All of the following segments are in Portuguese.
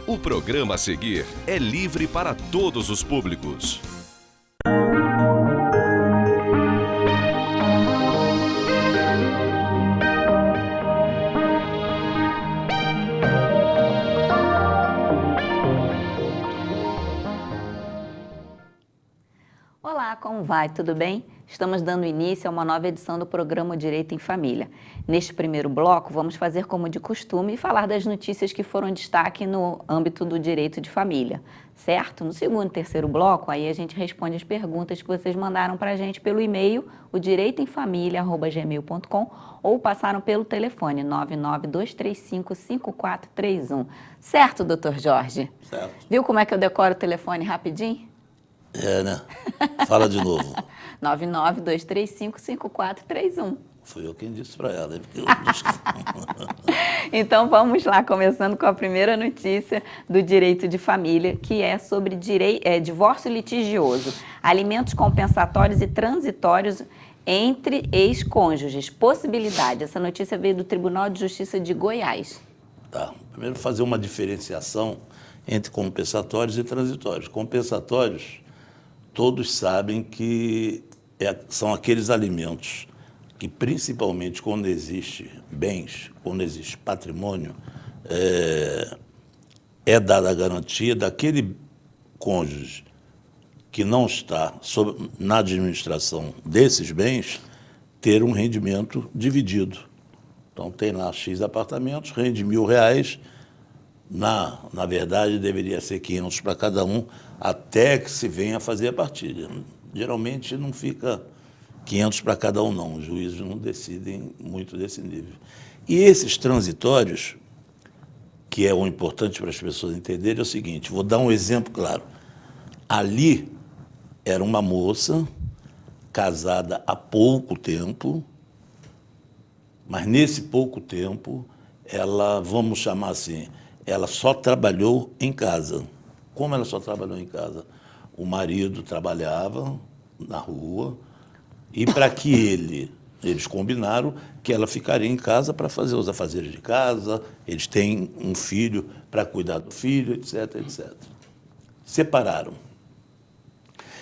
O programa a seguir é livre para todos os públicos. Olá, como vai? Tudo bem? Estamos dando início a uma nova edição do programa Direito em Família. Neste primeiro bloco, vamos fazer como de costume e falar das notícias que foram destaque no âmbito do direito de família, certo? No segundo e terceiro bloco, aí a gente responde as perguntas que vocês mandaram para a gente pelo e-mail, o direitoemfamilia@gmail.com, ou passaram pelo telefone 992355431. Certo, doutor Jorge? Certo. Viu como é que eu decoro o telefone rapidinho? É, né? Fala de novo. 992355431. Fui eu quem disse para ela. Então vamos lá, começando com a primeira notícia do direito de família, que é sobre divórcio litigioso, alimentos compensatórios e transitórios entre ex-cônjuges. Possibilidade. Essa notícia veio do Tribunal de Justiça de Goiás. Tá. Primeiro fazer uma diferenciação entre compensatórios e transitórios. Compensatórios, todos sabem que são aqueles alimentos que, principalmente quando existe bens, quando existe patrimônio, é dada a garantia daquele cônjuge que não está na administração desses bens ter um rendimento dividido. Então, tem lá X apartamentos, rende R$1.000, na verdade, deveria ser 500 para cada um, até que se venha a fazer a partilha. Geralmente não fica 500 para cada um, não. Os juízes não decidem muito desse nível. E esses transitórios, que é o importante para as pessoas entenderem, é o seguinte, vou dar um exemplo claro. Ali era uma moça casada há pouco tempo, mas nesse pouco tempo, ela, vamos chamar assim, ela só trabalhou em casa. Como ela só trabalhou em casa? O marido trabalhava na rua e para que eles combinaram que ela ficaria em casa para fazer os afazeres de casa, eles têm um filho para cuidar do filho, etc, etc. Separaram.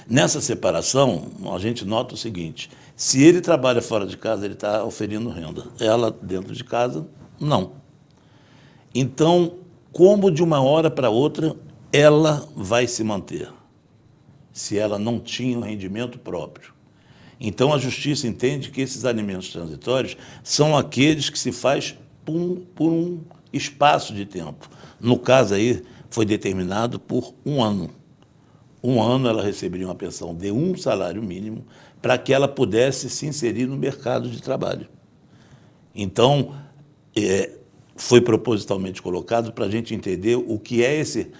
Nessa separação, a gente nota o seguinte, se ele trabalha fora de casa, ele está oferindo renda. Ela, dentro de casa, não. Então, como de uma hora para outra, ela vai se manter, se ela não tinha um rendimento próprio. Então, a Justiça entende que esses alimentos transitórios são aqueles que se faz por um espaço de tempo. No caso aí, foi determinado por 1 ano. 1 ano ela receberia uma pensão de 1 salário mínimo para que ela pudesse se inserir no mercado de trabalho. Então, foi propositalmente colocado para a gente entender o que é esse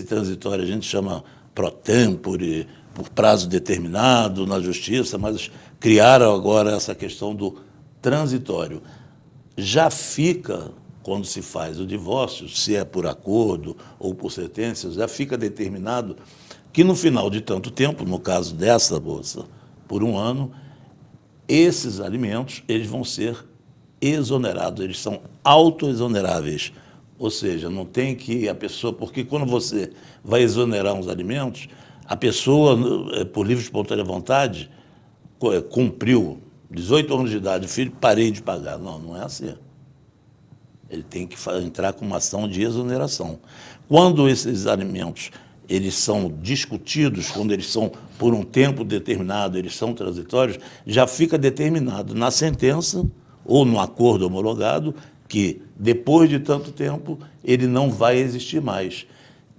transitório. A gente chama pro tempore, por prazo determinado na Justiça, mas criaram agora essa questão do transitório. Já fica, quando se faz o divórcio, se é por acordo ou por sentença, já fica determinado que no final de tanto tempo, no caso dessa moça, por 1 ano, esses alimentos eles vão ser exonerados, eles são autoexoneráveis. Ou seja, não tem que a pessoa... Porque quando você vai exonerar uns alimentos, a pessoa, por livre e espontânea vontade, cumpriu 18 anos de idade, filho, parei de pagar. Não, não é assim. Ele tem que entrar com uma ação de exoneração. Quando esses alimentos eles são discutidos, quando eles são por um tempo determinado, eles são transitórios, já fica determinado na sentença ou no acordo homologado que, depois de tanto tempo, ele não vai existir mais.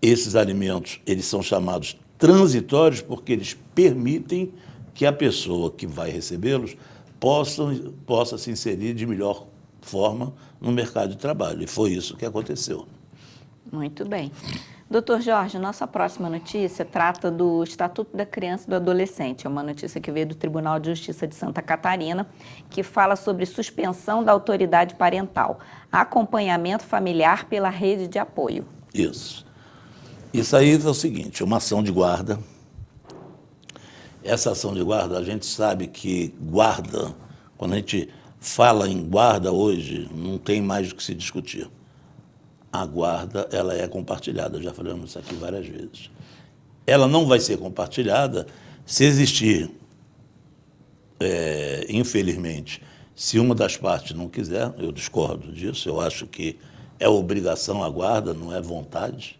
Esses alimentos eles são chamados transitórios porque eles permitem que a pessoa que vai recebê-los possa se inserir de melhor forma no mercado de trabalho. E foi isso que aconteceu. Muito bem. Doutor Jorge, nossa próxima notícia trata do Estatuto da Criança e do Adolescente. É uma notícia que veio do Tribunal de Justiça de Santa Catarina, que fala sobre suspensão da autoridade parental, acompanhamento familiar pela rede de apoio. Isso. Isso aí é o seguinte, uma ação de guarda Essa ação de guarda, a gente sabe que guarda, quando a gente fala em guarda hoje, não tem mais o que se discutir. A guarda, ela é compartilhada, já falamos isso aqui várias vezes. Ela não vai ser compartilhada se existir, infelizmente, se uma das partes não quiser. Eu discordo disso, eu acho que é obrigação a guarda, não é vontade,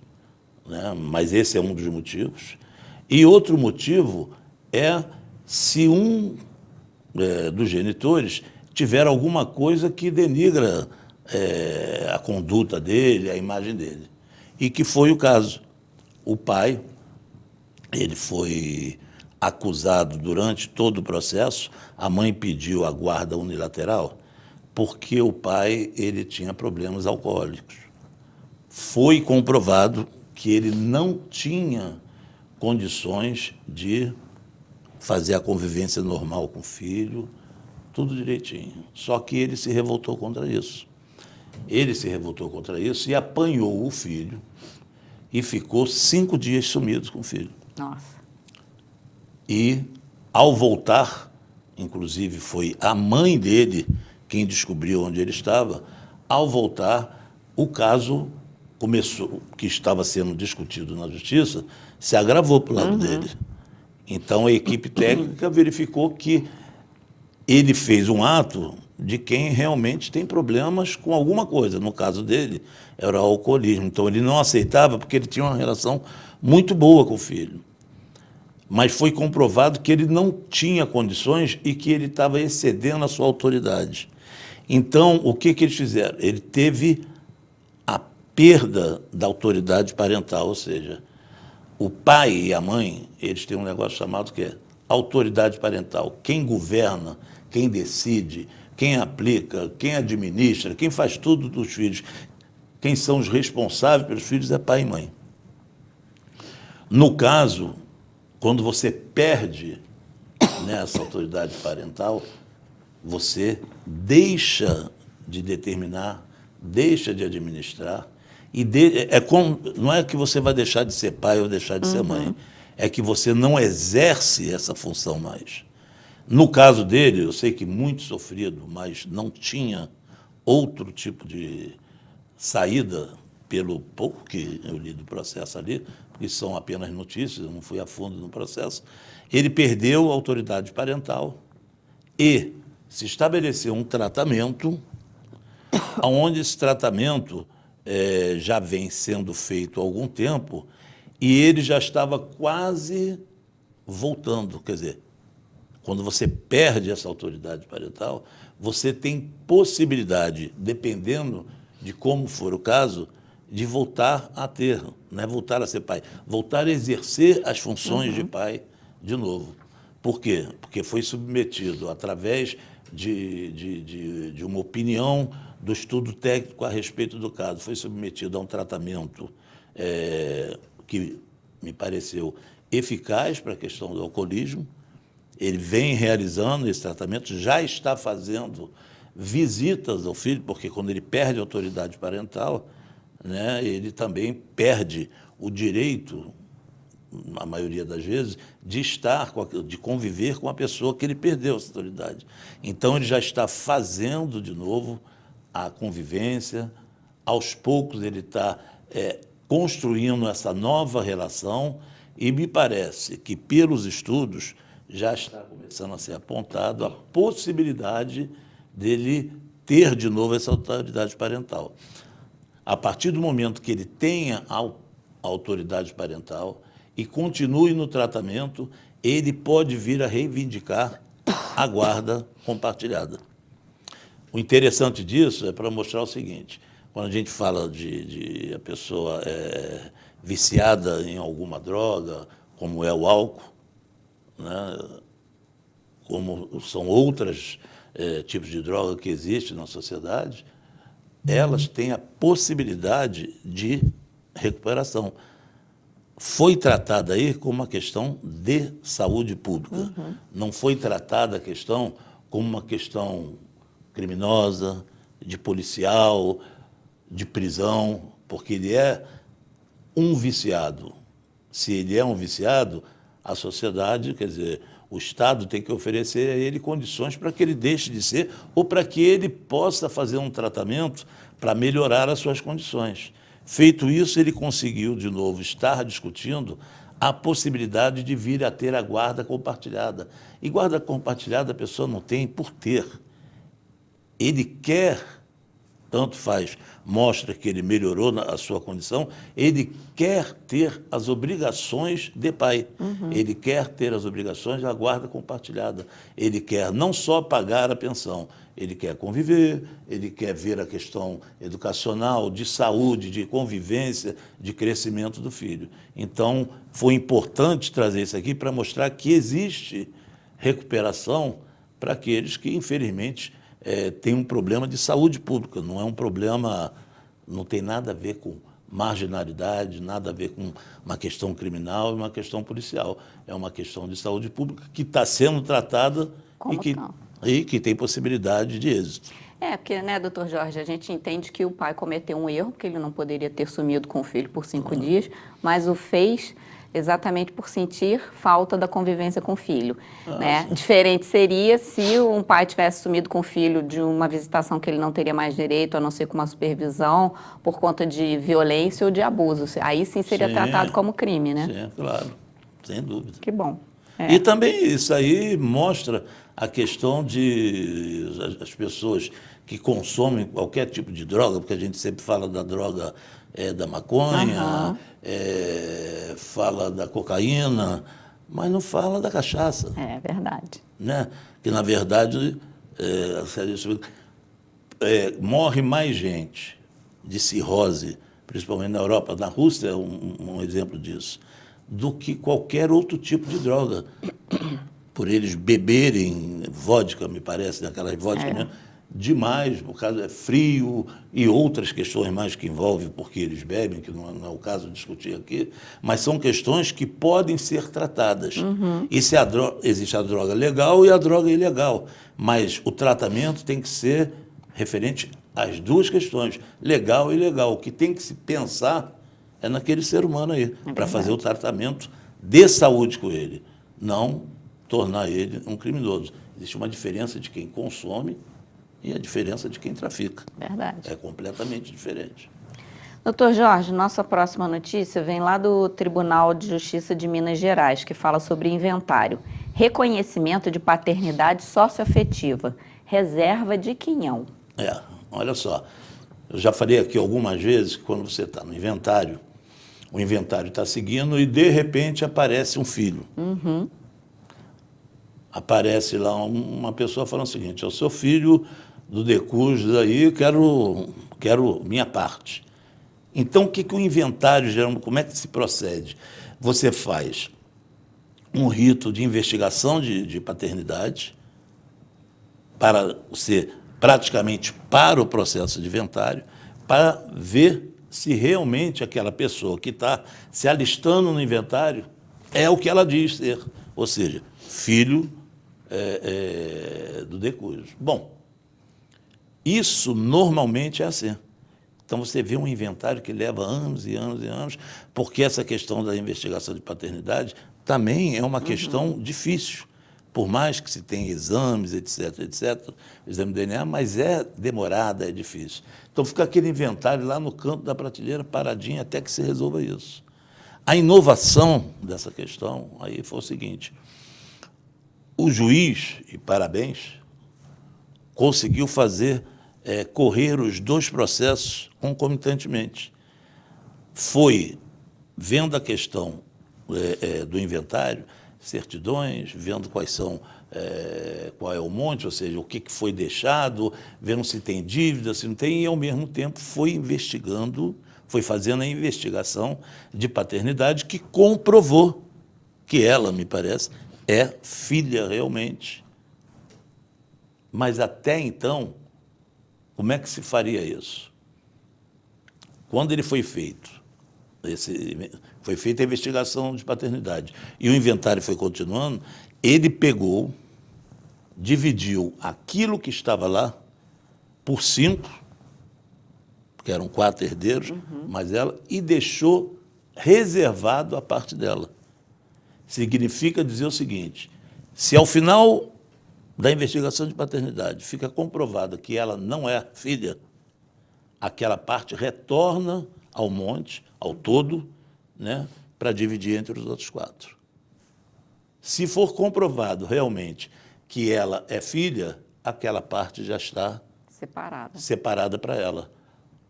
né? Mas esse é um dos motivos. E outro motivo é se um dos genitores tiver alguma coisa que denigra a conduta dele, a imagem dele. E que foi o caso. O pai, ele foi acusado durante todo o processo, a mãe pediu a guarda unilateral, porque o pai ele tinha problemas alcoólicos. Foi comprovado que ele não tinha condições de fazer a convivência normal com o filho, tudo direitinho. Só que ele se revoltou contra isso. Ele se revoltou contra isso e apanhou o filho e ficou 5 dias sumido com o filho. Nossa. E, ao voltar, inclusive foi a mãe dele quem descobriu onde ele estava, ao voltar, o caso começou, que estava sendo discutido na justiça, se agravou para o lado dele. Então, a equipe técnica verificou que ele fez um ato de quem realmente tem problemas com alguma coisa. No caso dele, era o alcoolismo. Então, ele não aceitava porque ele tinha uma relação muito boa com o filho. Mas foi comprovado que ele não tinha condições e que ele estava excedendo a sua autoridade. Então, o que eles fizeram? Ele teve a perda da autoridade parental, ou seja, o pai e a mãe, eles têm um negócio chamado que é autoridade parental. Quem governa, quem decide, quem aplica, quem administra, quem faz tudo dos filhos, quem são os responsáveis pelos filhos é pai e mãe. No caso, quando você perde essa autoridade parental, você deixa de determinar, deixa de administrar, e não é que você vai deixar de ser pai ou deixar de ser mãe, é que você não exerce essa função mais. No caso dele, eu sei que muito sofrido, mas não tinha outro tipo de saída, pelo pouco que eu li do processo ali, que são apenas notícias, eu não fui a fundo no processo. Ele perdeu a autoridade parental e se estabeleceu um tratamento, onde esse tratamento já vem sendo feito há algum tempo e ele já estava quase voltando. Quer dizer, quando você perde essa autoridade parental, você tem possibilidade, dependendo de como for o caso, de voltar a ter, não é voltar a ser pai, voltar a exercer as funções de pai de novo. Por quê? Porque foi submetido através de uma opinião do estudo técnico a respeito do caso, foi submetido a um tratamento que me pareceu eficaz para a questão do alcoolismo. Ele vem realizando esse tratamento, já está fazendo visitas ao filho, porque quando ele perde a autoridade parental, ele também perde o direito, a maioria das vezes, de conviver com a pessoa que ele perdeu essa autoridade. Então, ele já está fazendo de novo a convivência, aos poucos ele está construindo essa nova relação e me parece que, pelos estudos, já está começando a ser apontado a possibilidade dele ter de novo essa autoridade parental. A partir do momento que ele tenha a autoridade parental e continue no tratamento, ele pode vir a reivindicar a guarda compartilhada. O interessante disso é para mostrar o seguinte: quando a gente fala de a pessoa viciada em alguma droga, como é o álcool, como são outros tipos de droga que existem na sociedade, elas têm a possibilidade de recuperação. Foi tratada aí como uma questão de saúde pública. Não foi tratada a questão como uma questão criminosa, de policial, de prisão, porque ele é um viciado. Se ele é um viciado, a sociedade, quer dizer, O Estado tem que oferecer a ele condições para que ele deixe de ser ou para que ele possa fazer um tratamento para melhorar as suas condições. Feito isso, ele conseguiu, de novo, estar discutindo a possibilidade de vir a ter a guarda compartilhada. E guarda compartilhada a pessoa não tem por ter. Ele quer, tanto faz, mostra que ele melhorou a sua condição, ele quer ter as obrigações de pai. Ele quer ter as obrigações da guarda compartilhada. Ele quer não só pagar a pensão, ele quer conviver, ele quer ver a questão educacional, de saúde, de convivência, de crescimento do filho. Então, foi importante trazer isso aqui para mostrar que existe recuperação para aqueles que, infelizmente, têm um problema de saúde pública. Não é um problema, não tem nada a ver com marginalidade, nada a ver com uma questão criminal e uma questão policial. É uma questão de saúde pública que está sendo tratada e que tem possibilidade de êxito. Porque, né, doutor Jorge, a gente entende que o pai cometeu um erro, porque ele não poderia ter sumido com o filho por 5 dias, mas o fez exatamente por sentir falta da convivência com o filho. Né? Diferente seria se um pai tivesse sumido com o filho de uma visitação que ele não teria mais direito, a não ser com uma supervisão, por conta de violência ou de abuso. Aí sim seria tratado como crime, né? Sim, claro, sem dúvida. Que bom. E também isso aí mostra a questão de as pessoas que consomem qualquer tipo de droga, porque a gente sempre fala da droga da maconha, fala da cocaína, mas não fala da cachaça. É verdade. Né? Que, na verdade, morre mais gente de cirrose, principalmente na Europa, na Rússia é um exemplo disso, do que qualquer outro tipo de droga. Por eles beberem vodka, me parece, daquelas vodka mesmo, demais, por causa frio e outras questões mais que envolvem porque eles bebem, que não é o caso de discutir aqui, mas são questões que podem ser tratadas. E se existe a droga legal e a droga ilegal, mas o tratamento tem que ser referente às duas questões, legal e ilegal. O que tem que se pensar é naquele ser humano aí, para fazer o tratamento de saúde com ele, não tornar ele um criminoso. Existe uma diferença de quem consome e a diferença de quem trafica. Verdade. É completamente diferente. Doutor Jorge, nossa próxima notícia vem lá do Tribunal de Justiça de Minas Gerais, que fala sobre inventário. Reconhecimento de paternidade socioafetiva. Reserva de quinhão. Olha só. Eu já falei aqui algumas vezes que quando você está no inventário, o inventário está seguindo e, de repente, aparece um filho. Aparece lá uma pessoa falando o seguinte: é o seu filho do Decus, aí eu quero minha parte. Então, o que o inventário, geralmente, como é que se procede? Você faz um rito de investigação de paternidade para você, praticamente para o processo de inventário, para ver se realmente aquela pessoa que está se alistando no inventário é o que ela diz ser, ou seja, filho do Decus. Bom, isso normalmente é assim. Então você vê um inventário que leva anos e anos e anos, porque essa questão da investigação de paternidade também é uma questão difícil. Por mais que se tenha exames, etc., exame de DNA, mas é demorada, é difícil. Então fica aquele inventário lá no canto da prateleira, paradinho, até que se resolva isso. A inovação dessa questão aí foi o seguinte: o juiz, e parabéns, conseguiu correr os dois processos concomitantemente. Foi vendo a questão do inventário, certidões, vendo qual é o monte, ou seja, o que foi deixado, vendo se tem dívida, se não tem, e ao mesmo tempo foi investigando, foi fazendo a investigação de paternidade que comprovou que ela, me parece, é filha realmente. Mas até então, como é que se faria isso? Quando ele foi feita a investigação de paternidade e o inventário foi continuando, ele pegou, dividiu aquilo que estava lá por 5, que eram 4 herdeiros, mais ela, e deixou reservado a parte dela. Significa dizer o seguinte: Se ao final da investigação de paternidade fica comprovado que ela não é filha, aquela parte retorna ao monte, ao todo, né, para dividir entre os outros 4. Se for comprovado realmente que ela é filha, aquela parte já está separada para ela.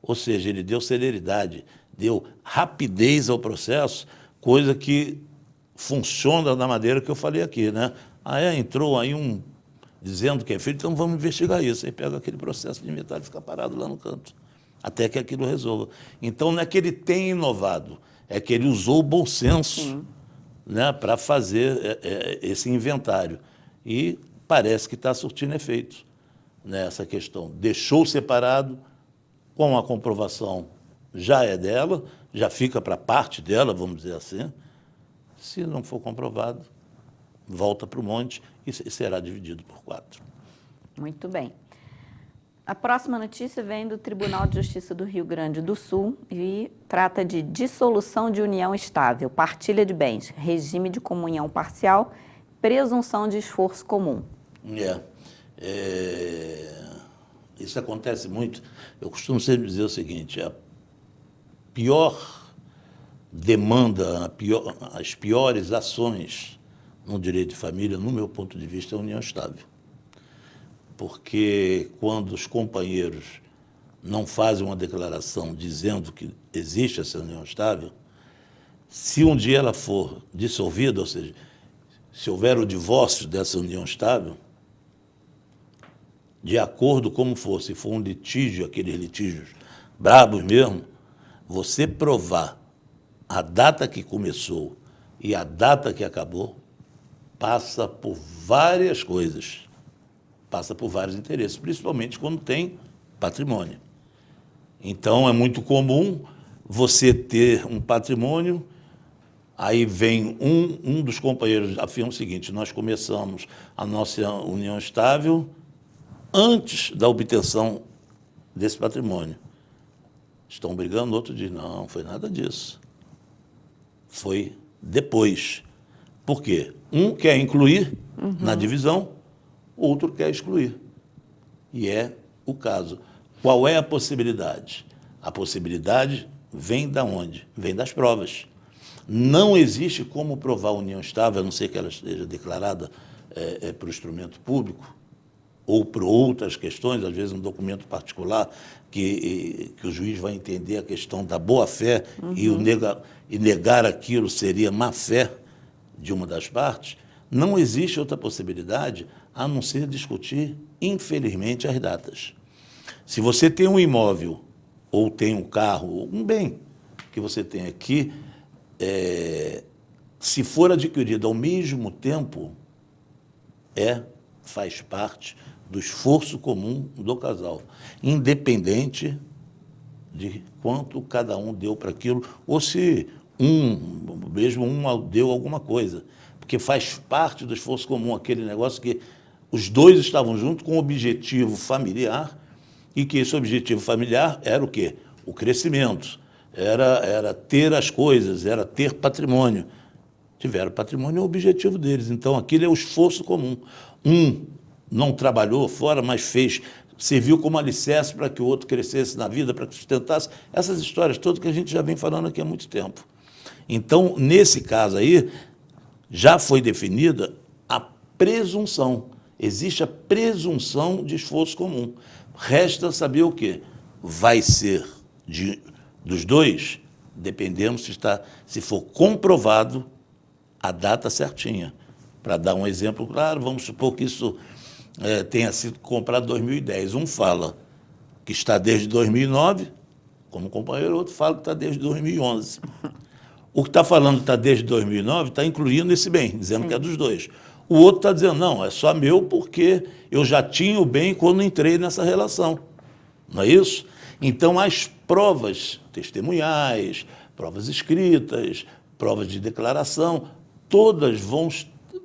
Ou seja, ele deu celeridade, deu rapidez ao processo, coisa que funciona da maneira que eu falei aqui, né? Entrou aí um dizendo que é filho, então vamos investigar isso. Aí pega aquele processo de inventário e fica parado lá no canto, até que aquilo resolva. Então não é que ele tenha inovado, é que ele usou o bom senso, né, para fazer esse inventário. E parece que está surtindo efeito nessa questão. Deixou separado, com a comprovação já é dela, já fica para parte dela, vamos dizer assim. Se não for comprovado, volta para o monte e será dividido por 4. Muito bem. A próxima notícia vem do Tribunal de Justiça do Rio Grande do Sul e trata de dissolução de união estável, partilha de bens, regime de comunhão parcial, presunção de esforço comum. Isso acontece muito. Eu costumo sempre dizer o seguinte: a pior demanda, as piores ações no direito de família, no meu ponto de vista, é a união estável. Porque quando os companheiros não fazem uma declaração dizendo que existe essa união estável, se um dia ela for dissolvida, ou seja, se houver o divórcio dessa união estável, de acordo como for, se for um litígio, aqueles litígios brabos mesmo, você provar a data que começou e a data que acabou, passa por várias coisas, passa por vários interesses, principalmente quando tem patrimônio. Então, é muito comum você ter um patrimônio, aí vem um dos companheiros, afirma o seguinte: nós começamos a nossa união estável antes da obtenção desse patrimônio. Estão brigando, o outro diz: não, foi nada disso. Foi depois. Por quê? Um quer incluir na divisão, outro quer excluir. E é o caso. Qual é a possibilidade? A possibilidade vem da onde? Vem das provas. Não existe como provar a união estável, a não ser que ela esteja declarada para o instrumento público, ou por outras questões, às vezes um documento particular, que o juiz vai entender a questão da boa-fé e negar aquilo seria má-fé de uma das partes. Não existe outra possibilidade a não ser discutir, infelizmente, as datas. Se você tem um imóvel, ou tem um carro, ou um bem que você tem aqui, se for adquirido ao mesmo tempo, faz parte do esforço comum do casal, independente de quanto cada um deu para aquilo, ou se um deu alguma coisa, porque faz parte do esforço comum, aquele negócio que os dois estavam juntos com um objetivo familiar, e que esse objetivo familiar era o quê? O crescimento, era ter as coisas, era ter patrimônio. Tiveram patrimônio, é o objetivo deles. Então, aquilo é o esforço comum. Um não trabalhou fora, mas serviu como alicerce para que o outro crescesse na vida, para que sustentasse essas histórias todas que a gente já vem falando aqui há muito tempo. Então, nesse caso aí, já foi definida a presunção. Existe a presunção de esforço comum. Resta saber o quê? Vai ser dos dois, dependendo se for comprovado a data certinha. Para dar um exemplo claro, vamos supor que isso tenha sido comprado em 2010. Um fala que está desde 2009, como companheiro, o outro fala que está desde 2011. O que está falando que está desde 2009 está incluindo esse bem, dizendo que é dos dois. O outro está dizendo: não, é só meu porque eu já tinha o bem quando entrei nessa relação. Não é isso? Então, as provas testemunhais, provas escritas, provas de declaração, todas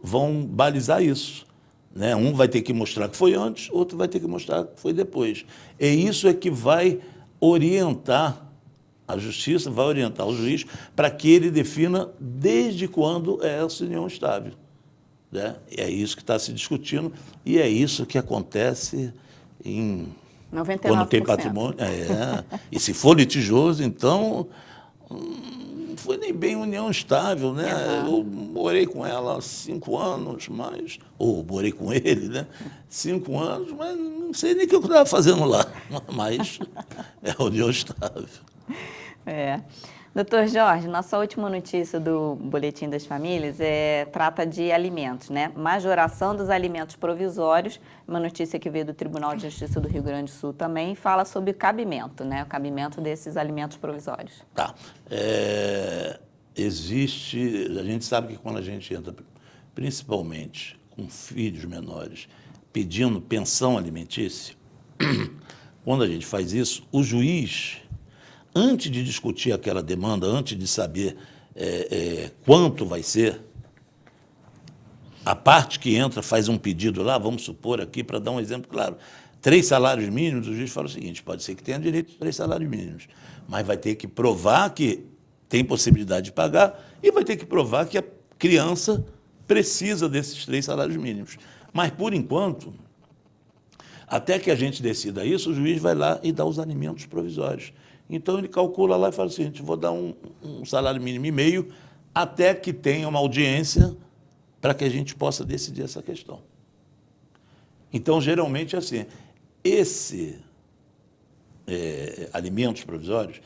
vão balizar isso. Né? Um vai ter que mostrar que foi antes, outro vai ter que mostrar que foi depois. E isso é que vai orientar a justiça, vai orientar o juiz para que ele defina desde quando é essa união estável. né? É isso que está se discutindo e é isso que acontece em 99%. quando tem patrimônio. E se for litigioso, então não foi nem bem união estável, né? Eu morei com ela há 5 anos, ou morei com ele, né? 5 anos, mas não sei nem o que eu estava fazendo lá, mas é união estável. Doutor Jorge, nossa última notícia do Boletim das Famílias trata de alimentos, né? Majoração dos alimentos provisórios, uma notícia que veio do Tribunal de Justiça do Rio Grande do Sul também, fala sobre o cabimento, né? O cabimento desses alimentos provisórios. Tá. A gente sabe que quando a gente entra, principalmente com filhos menores, pedindo pensão alimentícia, quando a gente faz isso, o juiz, antes de discutir aquela demanda, antes de saber quanto vai ser, a parte que entra faz um pedido lá, vamos supor aqui, para dar um exemplo claro, 3 salários mínimos, o juiz fala o seguinte, pode ser que tenha direito a 3 salários mínimos, mas vai ter que provar que tem possibilidade de pagar e vai ter que provar que a criança precisa desses 3 salários mínimos. Mas, por enquanto, até que a gente decida isso, o juiz vai lá e dá os alimentos provisórios. Então, ele calcula lá e fala assim, vou dar um salário mínimo e meio até que tenha uma audiência para que a gente possa decidir essa questão. Então, geralmente, é assim, alimentos provisórios,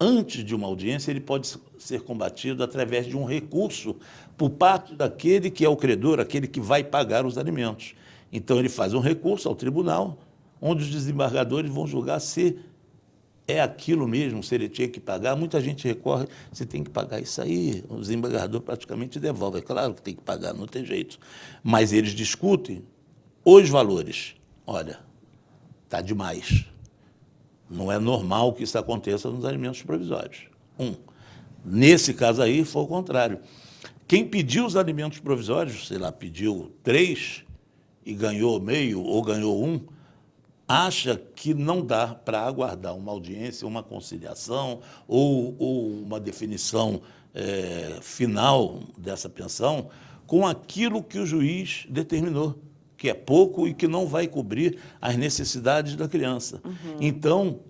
antes de uma audiência, ele pode ser combatido através de um recurso por parte daquele que é o credor, aquele que vai pagar os alimentos. Então, ele faz um recurso ao tribunal, onde os desembargadores vão julgar se é aquilo mesmo, se ele tinha que pagar. Muita gente recorre, você tem que pagar isso aí, o desembargador praticamente devolve. É claro que tem que pagar, não tem jeito. Mas eles discutem os valores. Olha, está demais. Não é normal que isso aconteça nos alimentos provisórios. Nesse caso aí, foi o contrário. Quem pediu os alimentos provisórios, sei lá, pediu 3 e ganhou meio ou ganhou 1, acha que não dá para aguardar uma audiência, uma conciliação ou uma definição final dessa pensão com aquilo que o juiz determinou, que é pouco e que não vai cobrir as necessidades da criança. Então,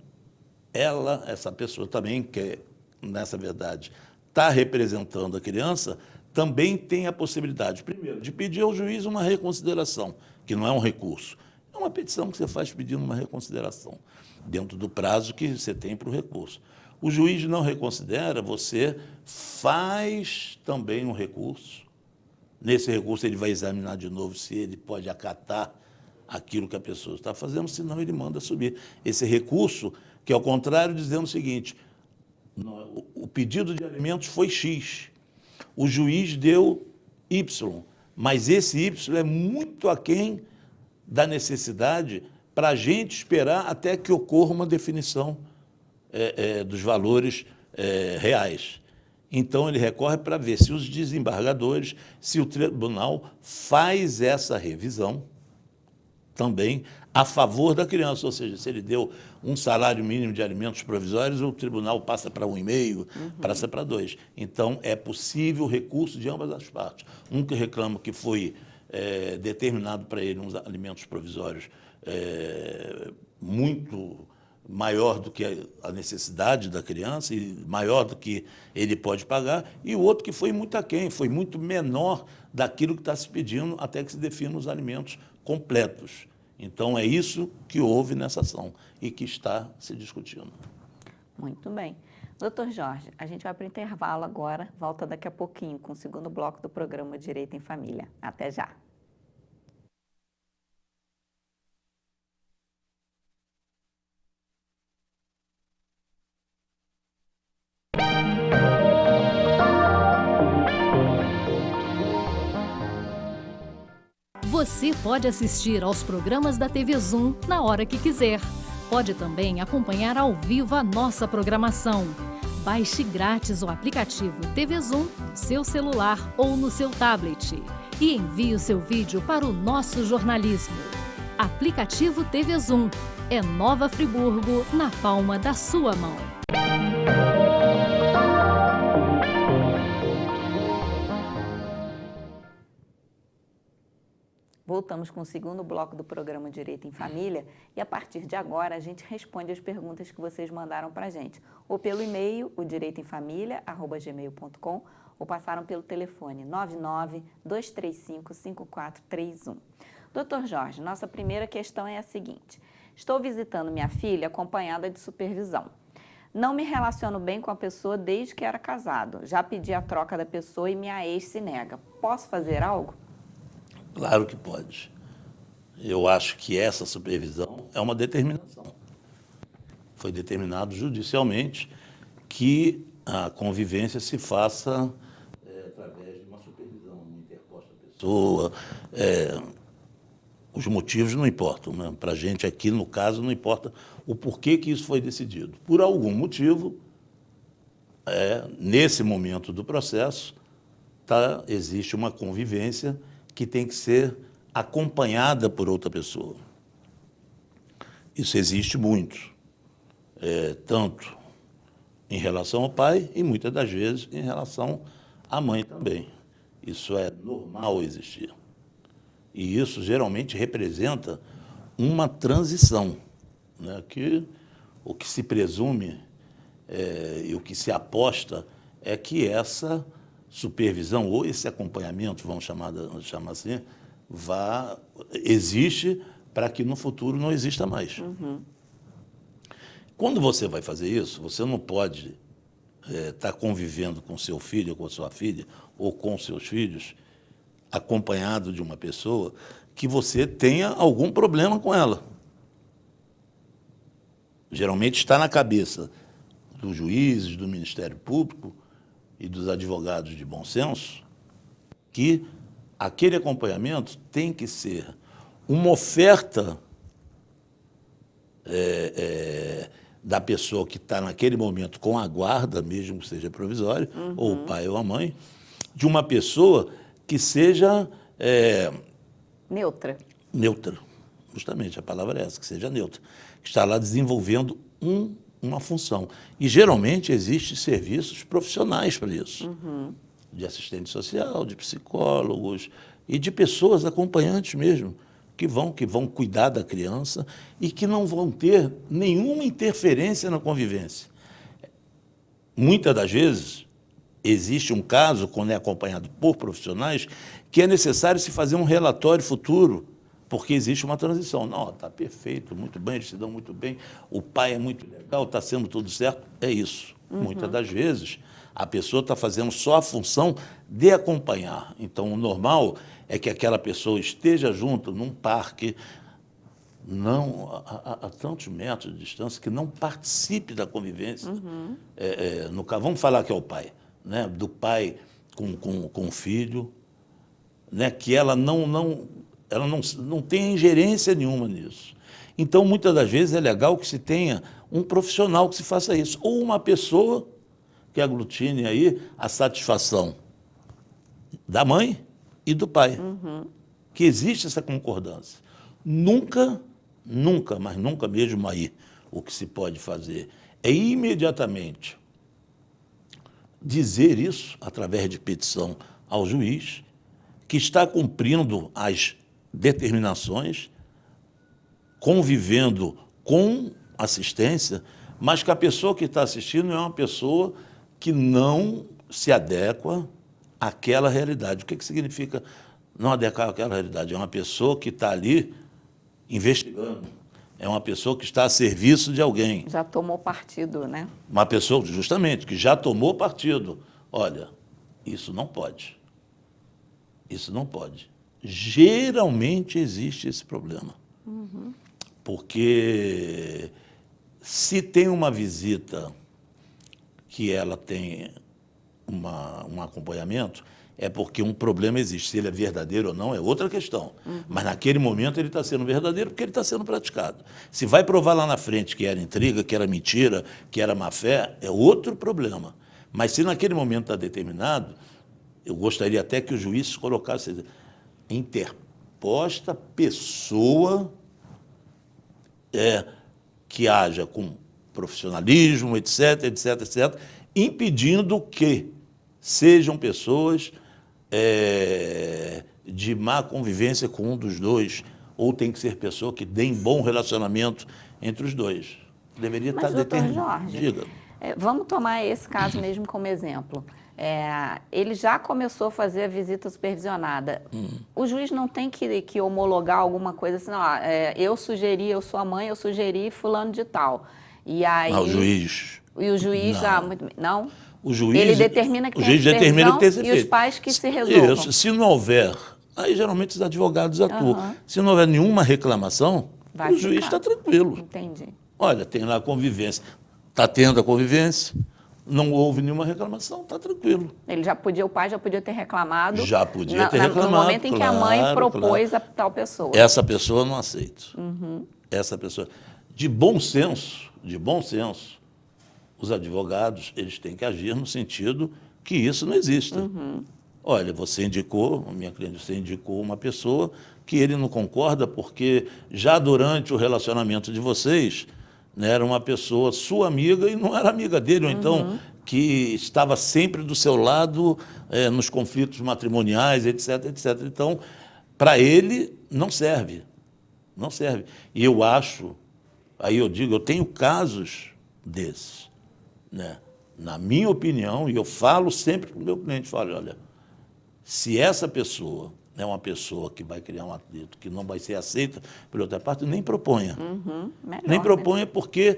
essa pessoa também, que nessa verdade está representando a criança, também tem a possibilidade, primeiro, de pedir ao juiz uma reconsideração, que não é um recurso. É uma petição que você faz pedindo uma reconsideração, dentro do prazo que você tem para o recurso. O juiz não reconsidera, você faz também um recurso. Nesse recurso, ele vai examinar de novo se ele pode acatar aquilo que a pessoa está fazendo, senão ele manda subir. Esse recurso, que é ao contrário, dizendo o seguinte, o pedido de alimentos foi X, o juiz deu Y, mas esse Y é muito aquém da necessidade para a gente esperar até que ocorra uma definição dos valores reais. Então, ele recorre para ver se os desembargadores, se o tribunal faz essa revisão também a favor da criança, ou seja, se ele deu um salário mínimo de alimentos provisórios, o tribunal passa para 1,5, passa para 2. Então, é possível recurso de ambas as partes. Um que reclama que foi determinado para ele uns alimentos provisórios muito maior do que a necessidade da criança e maior do que ele pode pagar, e o outro que foi muito aquém, foi muito menor daquilo que está se pedindo até que se definam os alimentos completos. Então, é isso que houve nessa ação e que está se discutindo. Muito bem. Doutor Jorge, a gente vai para o intervalo agora, volta daqui a pouquinho com o segundo bloco do programa Direito em Família. Até já. Você pode assistir aos programas da TV Zoom na hora que quiser. Pode também acompanhar ao vivo a nossa programação. Baixe grátis o aplicativo TV Zoom, seu celular ou no seu tablet. E envie o seu vídeo para o nosso jornalismo. Aplicativo TV Zoom. É Nova Friburgo na palma da sua mão. Voltamos com o segundo bloco do programa Direito em Família e a partir de agora a gente responde as perguntas que vocês mandaram para a gente, ou pelo e-mail, o direitoemfamilia@gmail.com, ou passaram pelo telefone 99-235-5431. Doutor Jorge, nossa primeira questão é a seguinte: estou visitando minha filha acompanhada de supervisão. Não me relaciono bem com a pessoa desde que era casado. Já pedi a troca da pessoa e minha ex se nega. Posso fazer algo? Claro que pode. Eu acho que essa supervisão é uma determinação. Foi determinado judicialmente que a convivência se faça através de uma supervisão, uma interposta pessoa. Os motivos não importam, né? Para a gente aqui, no caso, não importa o porquê que isso foi decidido. Por algum motivo, nesse momento do processo, existe uma convivência que tem que ser acompanhada por outra pessoa. Isso existe muito, tanto em relação ao pai e, muitas das vezes, em relação à mãe também. Isso é normal existir. E isso geralmente representa uma transição, né? Que o que se presume e o que se aposta é que essa supervisão ou esse acompanhamento, vamos chamar assim, existe para que no futuro não exista mais. Uhum. Quando você vai fazer isso, você não pode estar convivendo com seu filho, ou com sua filha, ou com seus filhos, acompanhado de uma pessoa que você tenha algum problema com ela. Geralmente está na cabeça dos juízes, do Ministério Público e dos advogados de bom senso que aquele acompanhamento tem que ser uma oferta da pessoa que está naquele momento com a guarda, mesmo que seja provisório, ou o pai ou a mãe, de uma pessoa que seja neutra. Neutra, justamente, a palavra é essa, que seja neutra, que está lá desenvolvendo uma função. E, geralmente, existem serviços profissionais para isso, de assistente social, de psicólogos e de pessoas acompanhantes mesmo, que vão cuidar da criança e que não vão ter nenhuma interferência na convivência. Muitas das vezes, existe um caso, quando é acompanhado por profissionais, que é necessário se fazer um relatório futuro, porque existe uma transição. Não, está perfeito, muito bem, eles se dão muito bem, o pai é muito legal, está sendo tudo certo. É isso. Muitas das vezes, a pessoa está fazendo só a função de acompanhar. Então, o normal é que aquela pessoa esteja junto num parque, não a tantos metros de distância, que não participe da convivência. Vamos falar que é o pai, né? Do pai com o filho, né? Que ela não tem ingerência nenhuma nisso. Então, muitas das vezes, é legal que se tenha um profissional que se faça isso, ou uma pessoa que aglutine aí a satisfação da mãe e do pai. Que existe essa concordância. Nunca, mas nunca mesmo aí, o que se pode fazer é imediatamente dizer isso, através de petição ao juiz, que está cumprindo as determinações, convivendo com assistência, mas que a pessoa que está assistindo é uma pessoa que não se adequa àquela realidade. O que significa não adequar àquela realidade? É uma pessoa que está ali investigando, é uma pessoa que está a serviço de alguém. Já tomou partido, né? Uma pessoa, justamente, que já tomou partido. Olha, isso não pode. Isso não pode. Geralmente existe esse problema. Porque se tem uma visita que ela tem um acompanhamento, é porque um problema existe. Se ele é verdadeiro ou não é outra questão. Mas naquele momento ele está sendo verdadeiro porque ele está sendo praticado. Se vai provar lá na frente que era intriga, que era mentira, que era má-fé, é outro problema. Mas se naquele momento está determinado, eu gostaria até que o juiz colocasse interposta pessoa que haja com profissionalismo, etc., impedindo que sejam pessoas de má convivência com um dos dois, ou tem que ser pessoa que dê bom relacionamento entre os dois. Deveria estar determinado. Jorge, vamos tomar esse caso mesmo como exemplo. Ele já começou a fazer a visita supervisionada. O juiz não tem que homologar alguma coisa assim, não, eu sou a mãe, eu sugeri fulano de tal. E aí... Não, o juiz... E o juiz não. Não? O juiz, ele determina que o tem juiz determina que tem e os pais que se resolvam. Isso. Se não houver, aí geralmente os advogados atuam. Se não houver nenhuma reclamação, o juiz está tranquilo. Entendi. Olha, tem lá a convivência. Está tendo a convivência, não houve nenhuma reclamação, está tranquilo. O pai já podia ter reclamado. Já podia ter reclamado. No momento em que a mãe propôs a tal pessoa. Essa pessoa eu não aceito. Essa pessoa. De bom senso, os advogados, eles têm que agir no sentido que isso não exista. Olha, minha cliente, você indicou uma pessoa que ele não concorda porque já durante o relacionamento de vocês, né, era uma pessoa sua amiga e não era amiga dele, ou então que estava sempre do seu lado nos conflitos matrimoniais, etc, etc. Então, para ele, não serve. Não serve. E eu acho, aí eu digo, eu tenho casos desses. Né? Na minha opinião, e eu falo sempre para o meu cliente, falo, olha, se essa pessoa é uma pessoa que vai criar um atrito, que não vai ser aceita pela outra parte, nem proponha. Melhor, nem proponha, porque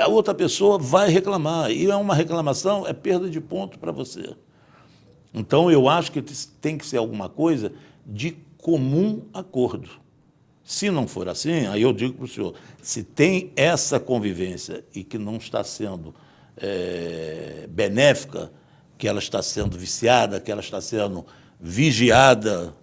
a outra pessoa vai reclamar, e é uma reclamação, é perda de ponto para você. Então, eu acho que tem que ser alguma coisa de comum acordo. Se não for assim, aí eu digo para o senhor, se tem essa convivência e que não está sendo benéfica, que ela está sendo viciada, que ela está sendo vigiada,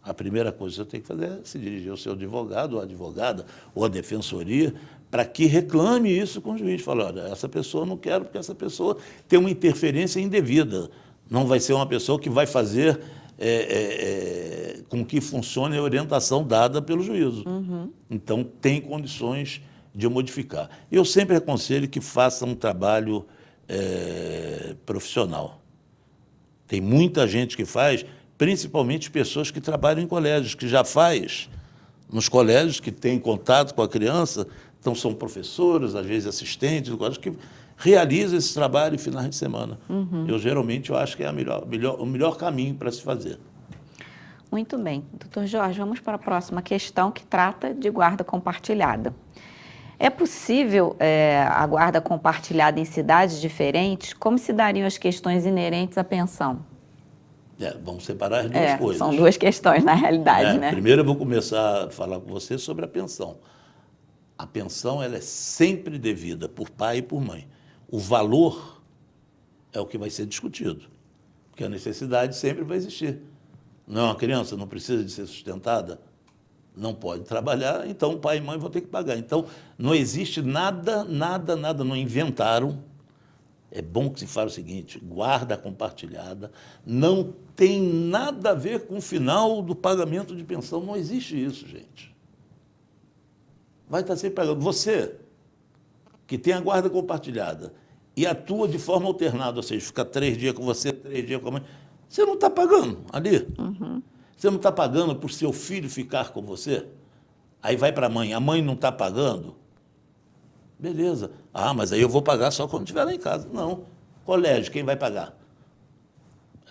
a primeira coisa que você tem que fazer é se dirigir ao seu advogado, ou advogada, ou à defensoria, para que reclame isso com o juiz. Fala, olha, essa pessoa eu não quero, porque essa pessoa tem uma interferência indevida. Não vai ser uma pessoa que vai fazer com que funcione a orientação dada pelo juízo. Então, tem condições de modificar. Eu sempre aconselho que faça um trabalho profissional. Tem muita gente que faz, principalmente pessoas que trabalham em colégios, que já faz nos colégios, que têm contato com a criança, então são professores, às vezes assistentes, que realizam esse trabalho em finais de semana. Eu acho que é o melhor caminho para se fazer. Muito bem. Doutor Jorge, vamos para a próxima questão, que trata de guarda compartilhada. É possível a guarda compartilhada em cidades diferentes? Como se dariam as questões inerentes à pensão? Vamos separar as duas coisas. São duas questões, na realidade, né? Primeiro eu vou começar a falar com você sobre a pensão. A pensão ela é sempre devida por pai e por mãe. O valor é o que vai ser discutido, porque a necessidade sempre vai existir. Não, uma criança não precisa de ser sustentada, não pode trabalhar, então pai e mãe vão ter que pagar. Então, não existe nada, não inventaram. É bom que se fale o seguinte, guarda compartilhada não tem nada a ver com o final do pagamento de pensão. Não existe isso, gente. Vai estar sempre pagando. Você, que tem a guarda compartilhada e atua de forma alternada, ou seja, fica 3 dias com você, 3 dias com a mãe, você não está pagando ali. Você não está pagando para o seu filho ficar com você? Aí vai para a mãe não está pagando? Beleza. Mas aí eu vou pagar só quando estiver lá em casa. Não. Colégio, quem vai pagar?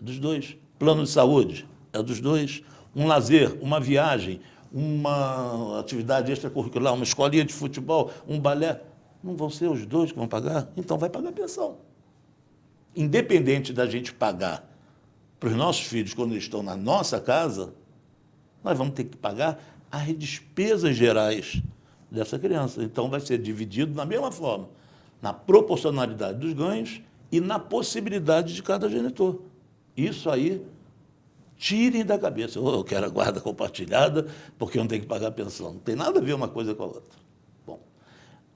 É dos dois. Plano de saúde? É dos dois. Um lazer, uma viagem, uma atividade extracurricular, uma escolinha de futebol, um balé, não vão ser os dois que vão pagar? Então vai pagar a pensão. Independente da gente pagar para os nossos filhos quando eles estão na nossa casa, nós vamos ter que pagar as despesas gerais dessa criança. Então vai ser dividido da mesma forma, na proporcionalidade dos ganhos e na possibilidade de cada genitor. Isso aí, tirem da cabeça. Eu quero a guarda compartilhada porque eu não tenho que pagar a pensão. Não tem nada a ver uma coisa com a outra. Bom,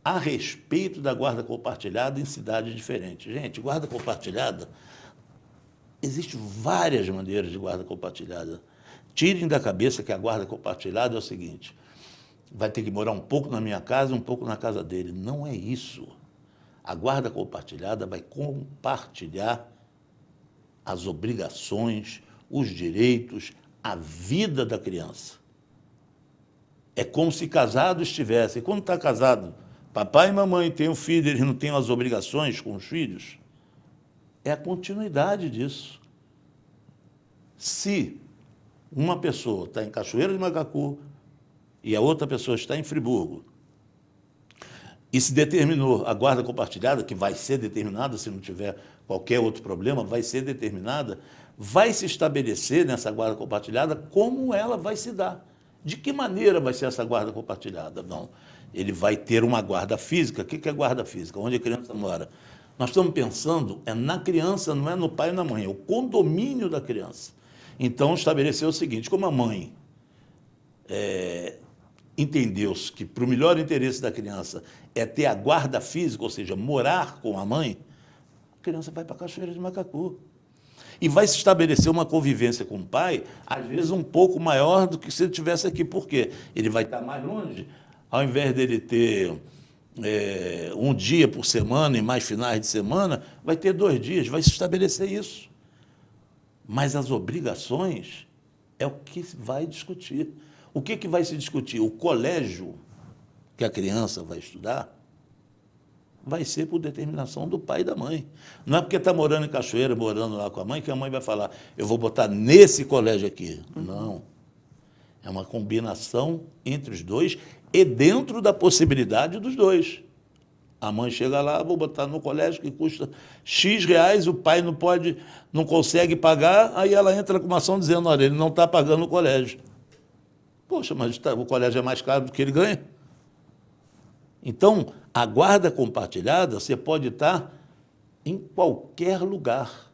a respeito da guarda compartilhada em cidades diferentes. Gente, guarda compartilhada, existem várias maneiras de guarda compartilhada. Tirem da cabeça que a guarda compartilhada é o seguinte, vai ter que morar um pouco na minha casa, um pouco na casa dele. Não é isso. A guarda compartilhada vai compartilhar as obrigações, os direitos, a vida da criança. É como se casado estivesse. E quando está casado, papai e mamãe têm um filho, eles não têm as obrigações com os filhos, é a continuidade disso. Se uma pessoa está em Cachoeira de Macacu e a outra pessoa está em Friburgo, e se determinou a guarda compartilhada, que vai ser determinada, se não tiver qualquer outro problema, vai ser determinada, vai se estabelecer nessa guarda compartilhada como ela vai se dar. De que maneira vai ser essa guarda compartilhada? Não. Ele vai ter uma guarda física. O que é guarda física? Onde a criança mora. Nós estamos pensando na criança, não é no pai e na mãe, é o condomínio da criança. Então, estabeleceu o seguinte, como a mãe entendeu-se que para o melhor interesse da criança é ter a guarda física, ou seja, morar com a mãe, a criança vai para Cachoeira de Macacu. E vai se estabelecer uma convivência com o pai, às vezes um pouco maior do que se ele estivesse aqui. Por quê? Ele vai estar mais longe. Ao invés dele ter um dia por semana e mais finais de semana, vai ter 2 dias, vai se estabelecer isso. Mas as obrigações é o que vai discutir. O que vai se discutir? O colégio que a criança vai estudar vai ser por determinação do pai e da mãe. Não é porque está morando em Cachoeira, morando lá com a mãe, que a mãe vai falar, eu vou botar nesse colégio aqui. Não. É uma combinação entre os dois e dentro da possibilidade dos dois. A mãe chega lá, vou botar no colégio que custa X reais, o pai não consegue pagar, aí ela entra com uma ação dizendo, olha, ele não está pagando o colégio. Poxa, mas o colégio é mais caro do que ele ganha. Então, a guarda compartilhada, você pode estar em qualquer lugar.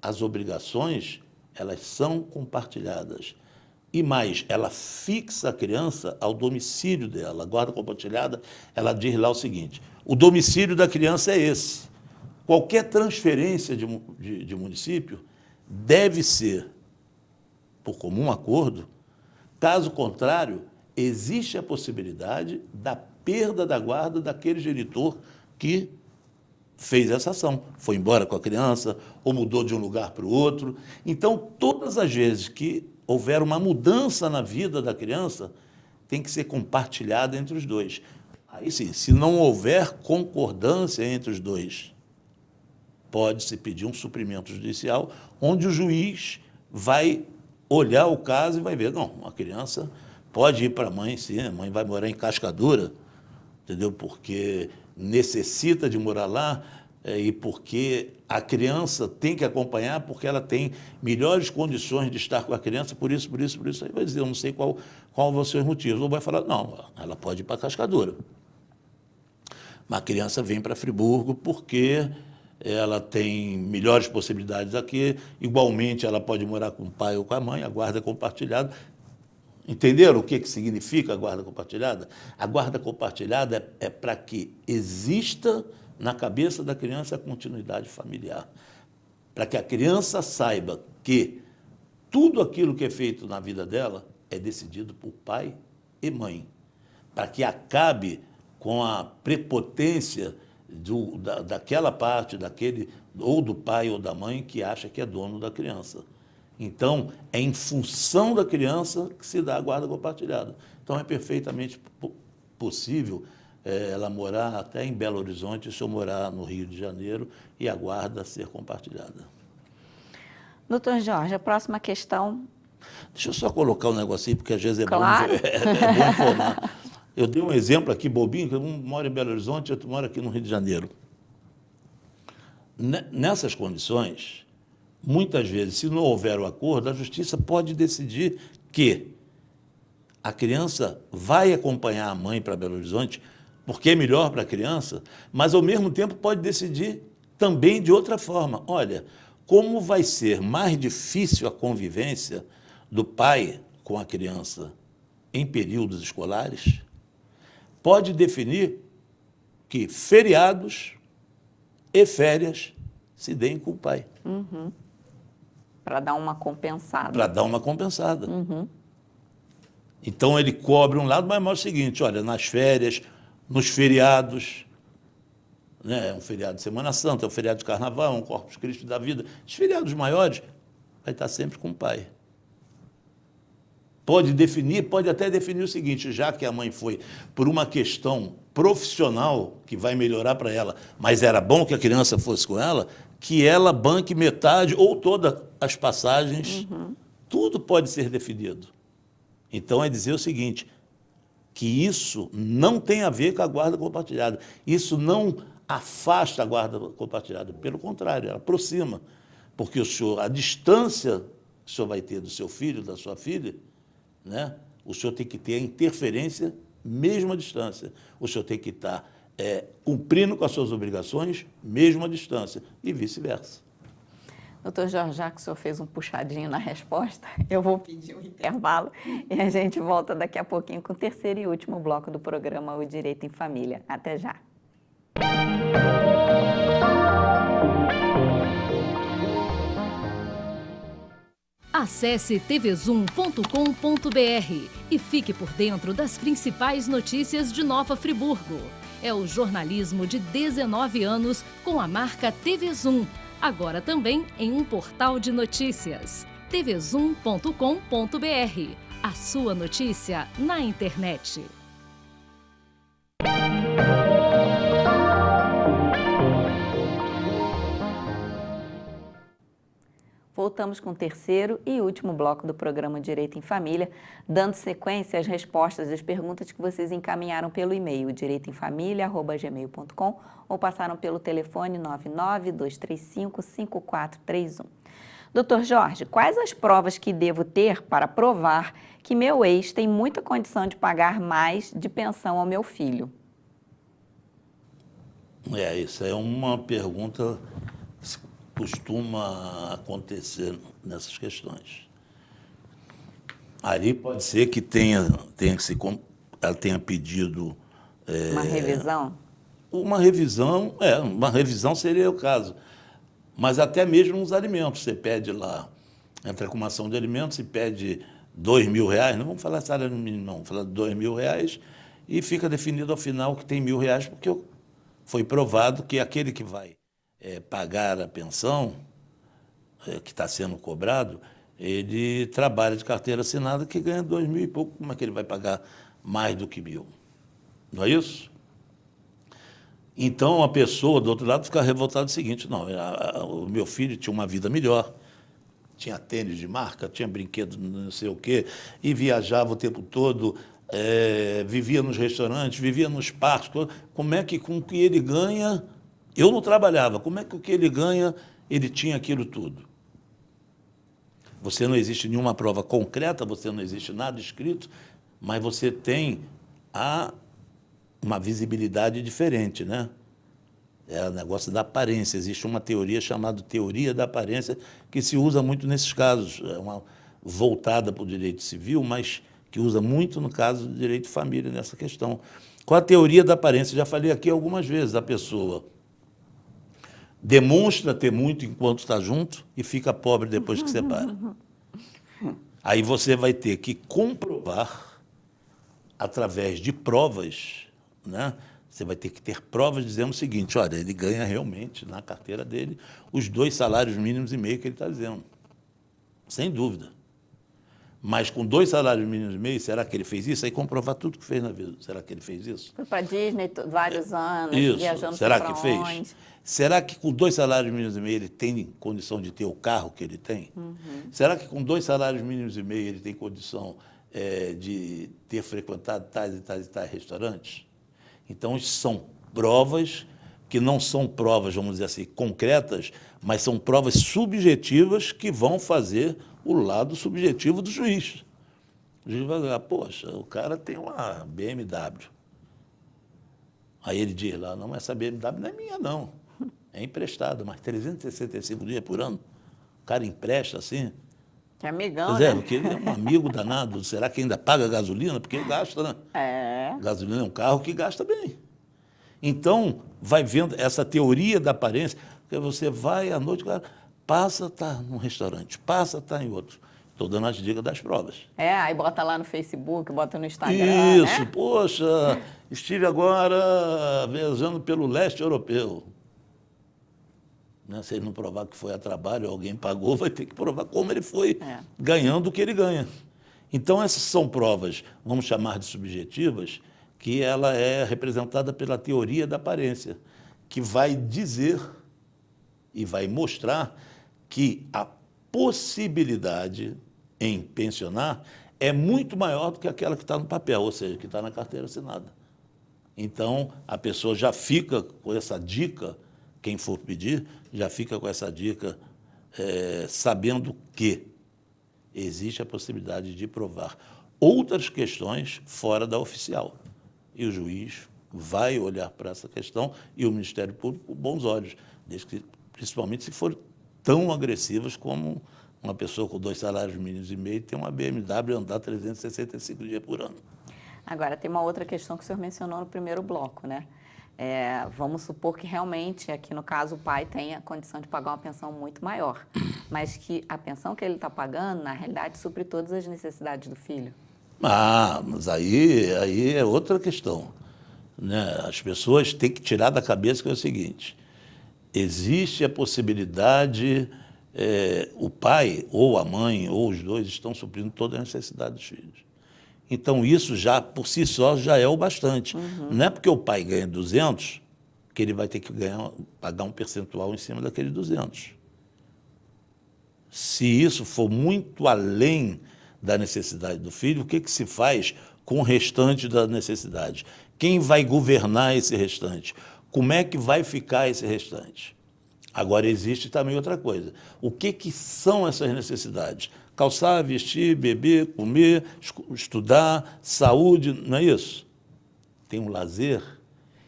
As obrigações, elas são compartilhadas. E mais, ela fixa a criança ao domicílio dela. A guarda compartilhada, ela diz lá o seguinte, o domicílio da criança é esse. Qualquer transferência de município deve ser, por comum acordo, caso contrário, existe a possibilidade da perda da guarda daquele genitor que fez essa ação. Foi embora com a criança, ou mudou de um lugar para o outro. Então, todas as vezes que houver uma mudança na vida da criança, tem que ser compartilhada entre os dois. Aí sim, se não houver concordância entre os dois, pode-se pedir um suprimento judicial, onde o juiz vai olhar o caso e vai ver, não, a criança pode ir para a mãe, sim, a mãe vai morar em Cascadura, entendeu? Porque necessita de morar lá e porque a criança tem que acompanhar, porque ela tem melhores condições de estar com a criança, por isso. Aí vai dizer, eu não sei qual vão ser os motivos. Ou vai falar, não, ela pode ir para Cascadura. Mas a criança vem para Friburgo porque ela tem melhores possibilidades aqui, igualmente ela pode morar com o pai ou com a mãe, a guarda compartilhada. Entenderam o que significa a guarda compartilhada? A guarda compartilhada é para que exista na cabeça da criança a continuidade familiar. Para que a criança saiba que tudo aquilo que é feito na vida dela é decidido por pai e mãe. Para que acabe com a prepotência daquela parte, ou do pai ou da mãe que acha que é dono da criança. Então, é em função da criança que se dá a guarda compartilhada. Então, é perfeitamente possível ela morar até em Belo Horizonte, se eu morar no Rio de Janeiro, e a guarda ser compartilhada. Doutor Jorge, a próxima questão... Deixa eu só colocar um negocinho, porque às vezes é, claro. bom informar. Eu dei um exemplo aqui, bobinho, que um mora em Belo Horizonte e outro mora aqui no Rio de Janeiro. Nessas condições, muitas vezes, se não houver o acordo, a justiça pode decidir que a criança vai acompanhar a mãe para Belo Horizonte, porque é melhor para a criança, mas, ao mesmo tempo, pode decidir também de outra forma. Olha, como vai ser mais difícil a convivência do pai com a criança em períodos escolares, pode definir que feriados e férias se deem com o pai. Uhum. Para dar uma compensada. Para dar uma compensada. Uhum. Então, ele cobre um lado, mas é o seguinte, olha, nas férias, nos feriados, né, um feriado de Semana Santa, um feriado de Carnaval, um Corpus Christi da vida, os feriados maiores, vai estar sempre com o pai. pode até definir o seguinte, já que a mãe foi por uma questão profissional, que vai melhorar para ela, mas era bom que a criança fosse com ela, que ela banque metade ou todas as passagens, tudo pode ser definido. Então, é dizer o seguinte, que isso não tem a ver com a guarda compartilhada. Isso não afasta a guarda compartilhada, pelo contrário, ela aproxima. Porque a distância que o senhor vai ter do seu filho, da sua filha, né? O senhor tem que ter a interferência mesmo à distância. O senhor tem que estar cumprindo com as suas obrigações mesmo à distância e vice-versa. Doutor Jorge, já que o senhor fez um puxadinho na resposta, eu vou pedir um intervalo e a gente volta daqui a pouquinho com o terceiro e último bloco do programa O Direito em Família. Até já. Acesse tvzoom.com.br e fique por dentro das principais notícias de Nova Friburgo. É o jornalismo de 19 anos com a marca TV Zoom. Agora também em um portal de notícias. tvzoom.com.br. A sua notícia na internet. Voltamos com o terceiro e último bloco do programa Direito em Família, dando sequência às respostas às perguntas que vocês encaminharam pelo e-mail direitoemfamilia@gmail.com ou passaram pelo telefone 99235-5431. Doutor Jorge, quais as provas que devo ter para provar que meu ex tem muita condição de pagar mais de pensão ao meu filho? Isso é uma pergunta que costuma acontecer nessas questões. Ali pode ser que ela tenha pedido... Uma revisão? Uma revisão seria o caso. Mas até mesmo nos alimentos, você pede lá, entra com uma ação de alimentos e pede R$2.000, não vamos falar salário mínimo, não, vamos falar de R$2.000 e fica definido ao final que tem R$1.000, porque foi provado que aquele que vai pagar a pensão, que está sendo cobrado, ele trabalha de carteira assinada que ganha 2.000 e pouco, como é que ele vai pagar mais do que 1.000? Não é isso? Então, a pessoa, do outro lado, fica revoltada o seguinte, não, o meu filho tinha uma vida melhor, tinha tênis de marca, tinha brinquedo não sei o quê, e viajava o tempo todo, vivia nos restaurantes, vivia nos parques, como é que com o que ele ganha, eu não trabalhava, como é que o que ele ganha, ele tinha aquilo tudo? Você não existe nenhuma prova concreta, você não existe nada escrito, mas você tem uma visibilidade diferente, né? É o negócio da aparência. Existe uma teoria chamada teoria da aparência que se usa muito nesses casos, voltada para o direito civil, mas que usa muito no caso do direito de família nessa questão. Com a teoria da aparência, já falei aqui algumas vezes, a pessoa demonstra ter muito enquanto está junto e fica pobre depois que separa. Aí você vai ter que comprovar através de provas, né? Você vai ter que ter provas dizendo o seguinte, olha, ele ganha realmente na carteira dele os 2 salários mínimos e meio que ele está dizendo. Sem dúvida. Mas com 2 salários mínimos e meio, será que ele fez isso? Aí comprovar tudo que fez na vida. Será que ele fez isso? Foi para Disney vários anos, isso. Viajando será para que fez? onde? Será que com 2 salários mínimos e meio ele tem condição de ter o carro que ele tem? Será que com 2 salários mínimos e meio ele tem condição de ter frequentado tais e tais e tais restaurantes? Então, são provas que não são provas, vamos dizer assim, concretas, mas são provas subjetivas que vão fazer o lado subjetivo do juiz. O juiz vai dizer, poxa, o cara tem uma BMW. Aí ele diz lá, não, essa BMW não é minha, não. É emprestada, mas 365 dias por ano. O cara empresta assim. Que amigão, Pois né? porque ele é um amigo danado. Será que ainda paga gasolina? Porque ele gasta, né? Gasolina é um carro que gasta bem. Então, vai vendo essa teoria da aparência, porque você vai à noite, cara, passa, tá num restaurante, passa, tá em outro. Estou dando as dicas das provas. Aí bota lá no Facebook, bota no Instagram, Isso, né? Poxa, estive agora viajando pelo leste europeu. Né? Se ele não provar que foi a trabalho, alguém pagou, vai ter que provar como ele foi ganhando o que ele ganha. Então, essas são provas, vamos chamar de subjetivas, que ela é representada pela teoria da aparência, que vai dizer e vai mostrar que a possibilidade em pensionar é muito maior do que aquela que está no papel, ou seja, que está na carteira assinada. Então, a pessoa já fica com essa dica, quem for pedir, já fica com essa dica, sabendo que existe a possibilidade de provar outras questões fora da oficial. E o juiz vai olhar para essa questão e o Ministério Público com bons olhos, principalmente se forem tão agressivas como uma pessoa com 2 salários mínimos e meio tem uma BMW andar 365 dias por ano. Agora, tem uma outra questão que o senhor mencionou no primeiro bloco, né? Vamos supor que realmente, aqui no caso, o pai tenha a condição de pagar uma pensão muito maior, mas que a pensão que ele está pagando, na realidade, supre todas as necessidades do filho. Mas aí é outra questão, né? As pessoas têm que tirar da cabeça que é o seguinte, existe a possibilidade, o pai ou a mãe ou os dois estão suprindo toda a necessidade dos filhos. Então, isso já, por si só, já é o bastante. Não é porque o pai ganha 200 que ele vai ter que pagar um percentual em cima daqueles 200. Se isso for muito além da necessidade do filho, o que se faz com o restante da necessidade? Quem vai governar esse restante? Como é que vai ficar esse restante? Agora, existe também outra coisa. O que são essas necessidades? Calçar, vestir, beber, comer, estudar, saúde, não é isso? Tem um lazer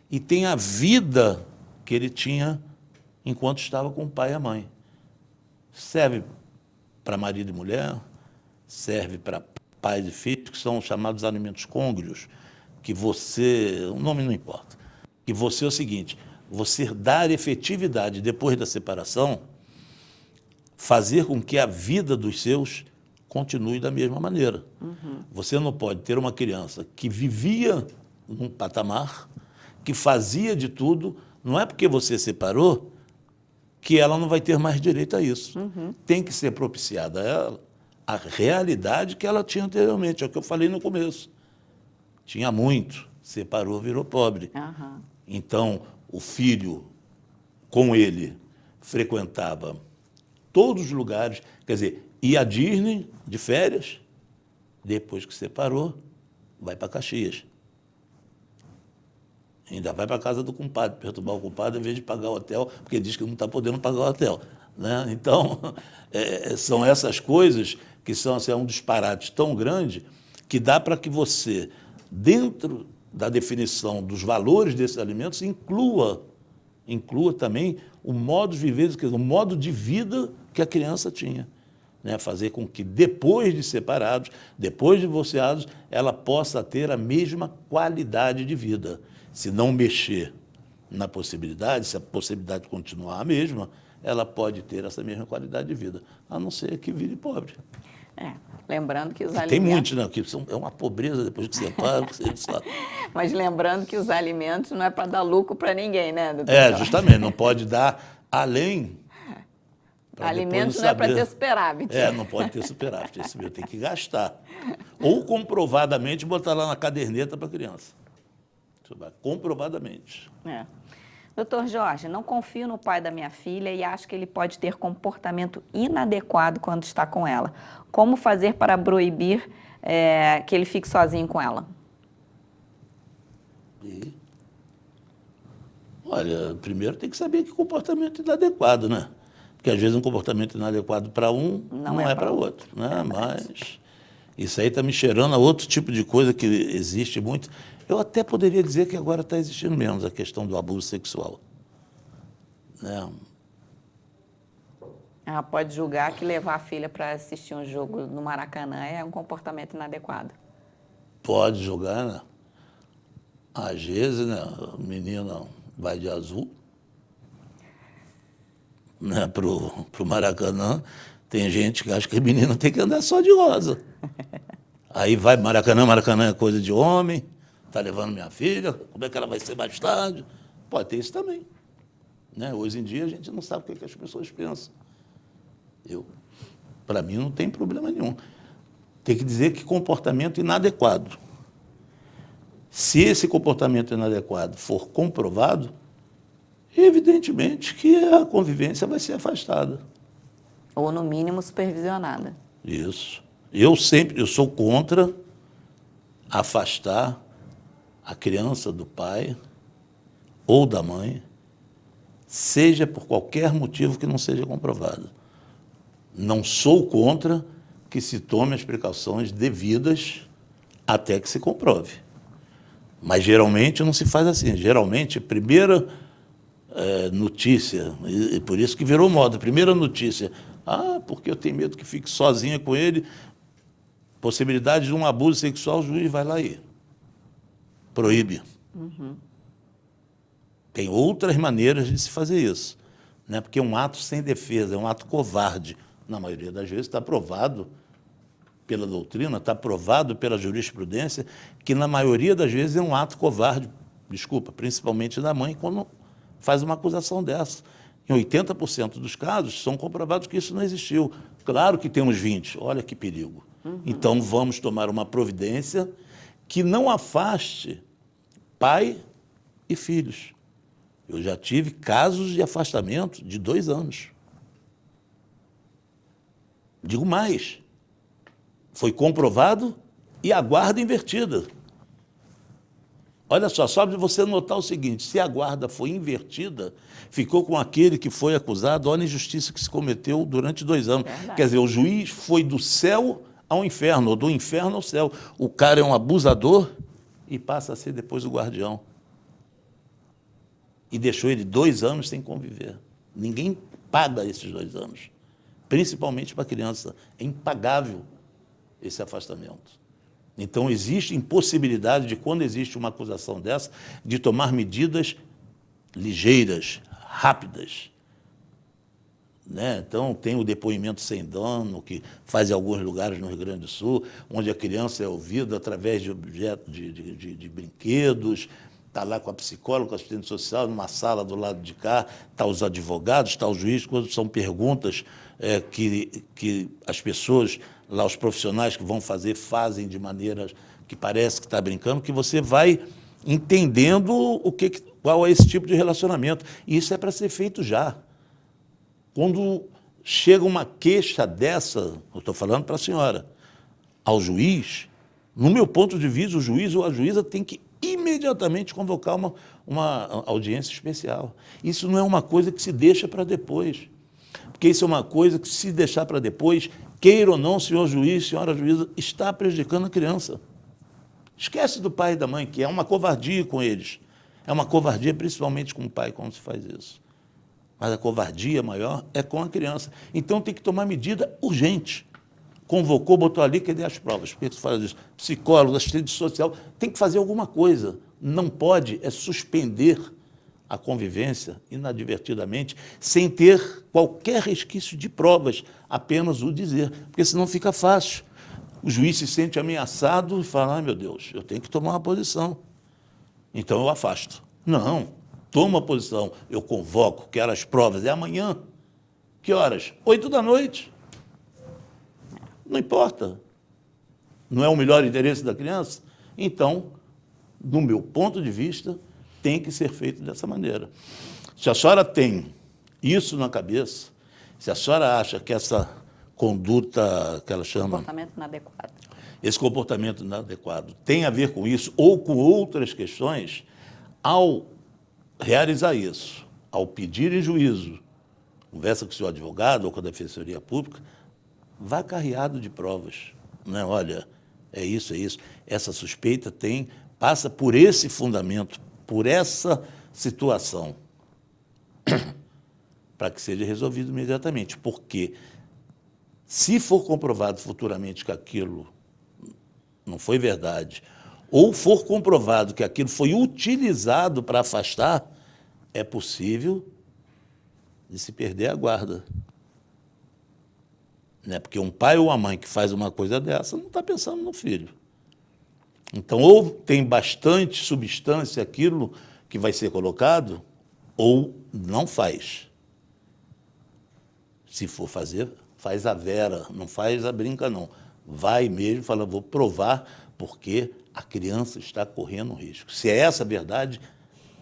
e tem a vida que ele tinha enquanto estava com o pai e a mãe. Serve para marido e mulher, serve para pais e filhos, que são chamados alimentos côngruos, que você, o nome não importa, que você é o seguinte, você dar efetividade depois da separação, fazer com que a vida dos seus continue da mesma maneira. Você não pode ter uma criança que vivia num patamar, que fazia de tudo, não é porque você separou que ela não vai ter mais direito a isso. Tem que ser propiciada a ela a realidade que ela tinha anteriormente, é o que eu falei no começo. Tinha muito, separou, virou pobre. Então, o filho, com ele, frequentava todos os lugares, quer dizer, ia à Disney de férias, depois que separou, vai para Caxias. Ainda vai para a casa do compadre, perturbar o compadre, em vez de pagar o hotel, porque diz que não está podendo pagar o hotel. Né? Então, são essas coisas que são assim, um disparate tão grande que dá para que você, dentro da definição dos valores desses alimentos, inclua também o modo de viver, o modo de vida que a criança tinha. Né? Fazer com que, depois de separados, depois de divorciados, ela possa ter a mesma qualidade de vida. Se não mexer na possibilidade, se a possibilidade continuar a mesma, ela pode ter essa mesma qualidade de vida, a não ser que vire pobre. Lembrando que os alimentos... Tem muitos, né? Que é uma pobreza depois que separa, você sabe. Mas lembrando que os alimentos não é para dar lucro para ninguém, né, doutor? Justamente, não pode dar além. Alimentos não é para ter superávit. Não pode ter superávit, esse meu tem que gastar. Ou comprovadamente botar lá na caderneta para a criança. Comprovadamente. Doutor Jorge, não confio no pai da minha filha e acho que ele pode ter comportamento inadequado quando está com ela. Como fazer para proibir que ele fique sozinho com ela? Olha, primeiro tem que saber que comportamento inadequado, né? Porque às vezes um comportamento inadequado para um não é para o outro. Né? Mas isso aí está me cheirando a outro tipo de coisa que existe muito. Eu até poderia dizer que agora está existindo menos a questão do abuso sexual. Né? Ela pode julgar que levar a filha para assistir um jogo no Maracanã é um comportamento inadequado. Pode julgar, né? Às vezes, né, a menina vai de azul, né, pro Maracanã, tem gente que acha que a menina tem que andar só de rosa. Aí vai Maracanã é coisa de homem, está levando minha filha, como é que ela vai ser mais tarde? Pode ter isso também. Né? Hoje em dia a gente não sabe o que as pessoas pensam. Para mim não tem problema nenhum. tem que dizer que comportamento inadequado. Se esse comportamento inadequado for comprovado, evidentemente que a convivência vai ser afastada. Ou, no mínimo, supervisionada. Isso. Eu sou contra afastar a criança do pai ou da mãe, seja por qualquer motivo que não seja comprovado. Não sou contra que se tome as precauções devidas até que se comprove. Mas geralmente não se faz assim. Geralmente, a primeira notícia, e por isso que virou moda, a primeira notícia, porque eu tenho medo que fique sozinha com ele, possibilidade de um abuso sexual, o juiz vai lá e proíbe. Tem outras maneiras de se fazer isso, né? Porque é um ato sem defesa, é um ato covarde. Na maioria das vezes está provado pela doutrina, está provado pela jurisprudência, que na maioria das vezes é um ato covarde, principalmente da mãe, quando faz uma acusação dessa. Em 80% dos casos, são comprovados que isso não existiu. Claro que temos 20%, olha que perigo. Então, vamos tomar uma providência que não afaste pai e filhos. Eu já tive casos de afastamento de 2 anos. Digo mais, foi comprovado e a guarda invertida. Olha só de você notar o seguinte, se a guarda foi invertida, ficou com aquele que foi acusado, olha a injustiça que se cometeu durante 2 anos. Verdade. Quer dizer, o juiz foi do céu ao inferno, ou do inferno ao céu. O cara é um abusador e passa a ser depois o guardião. E deixou ele 2 anos sem conviver. Ninguém paga esses 2 anos, principalmente para a criança. É impagável esse afastamento. Então, existe impossibilidade de, quando existe uma acusação dessa, de tomar medidas ligeiras, rápidas. Né? Então, tem o depoimento sem dano, que faz em alguns lugares no Rio Grande do Sul, onde a criança é ouvida através de objetos, de brinquedos, está lá com a psicóloga, com a assistente social, numa sala do lado de cá, está os advogados, está o juiz, quando são perguntas que as pessoas, lá os profissionais que vão fazer, fazem de maneira que parece que está brincando, que você vai entendendo qual é esse tipo de relacionamento. E isso é para ser feito já. Quando chega uma queixa dessa, eu estou falando para a senhora, ao juiz, no meu ponto de vista, o juiz ou a juíza tem que imediatamente convocar uma audiência especial. Isso não é uma coisa que se deixa para depois, porque isso é uma coisa que, se deixar para depois, queira ou não, senhor juiz, senhora juíza, está prejudicando a criança. Esquece do pai e da mãe, que é uma covardia com eles. É uma covardia principalmente com o pai quando se faz isso. Mas a covardia maior é com a criança. Então tem que tomar medida urgente. Convocou, botou ali, cadê as provas? Por que tu fala disso? Psicólogo, assistente social, tem que fazer alguma coisa. Não pode suspender a convivência inadvertidamente, sem ter qualquer resquício de provas, apenas o dizer, porque senão fica fácil. O juiz se sente ameaçado e fala, meu Deus, eu tenho que tomar uma posição, então eu afasto. Não, toma uma posição, eu convoco, quero as provas, é amanhã. Que horas? 8 da noite. Não importa. Não é o melhor interesse da criança? Então, do meu ponto de vista, tem que ser feito dessa maneira. Se a senhora tem isso na cabeça, se a senhora acha que essa conduta que ela chama... Comportamento inadequado. Esse comportamento inadequado tem a ver com isso ou com outras questões, ao realizar isso, ao pedir em juízo, conversa com o seu advogado ou com a Defensoria Pública, vá carreado de provas. Né? Olha, é isso. Essa suspeita passa por esse fundamento, por essa situação, para que seja resolvido imediatamente. Porque, se for comprovado futuramente que aquilo não foi verdade, ou for comprovado que aquilo foi utilizado para afastar, é possível de se perder a guarda. Né? Porque um pai ou uma mãe que faz uma coisa dessa não está pensando no filho. Então, ou tem bastante substância aquilo que vai ser colocado, ou não faz. Se for fazer, faz a vera, não faz a brinca, não. vai mesmo, fala, vou provar porque a criança está correndo risco. Se é essa a verdade,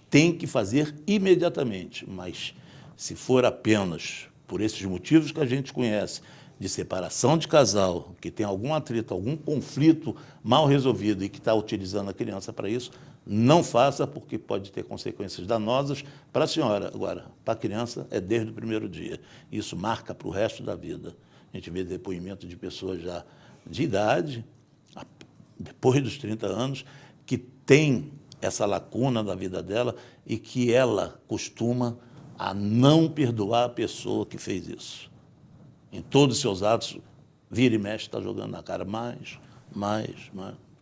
tem que fazer imediatamente, mas se for apenas por esses motivos que a gente conhece, de separação de casal, que tem algum atrito, algum conflito mal resolvido e que está utilizando a criança para isso, não faça, porque pode ter consequências danosas para a senhora. Agora, para a criança, é desde o primeiro dia. Isso marca para o resto da vida. A gente vê depoimento de pessoas já de idade, depois dos 30 anos, que tem essa lacuna da vida dela e que ela costuma a não perdoar a pessoa que fez isso. Em todos os seus atos, vira e mexe, está jogando na cara mais.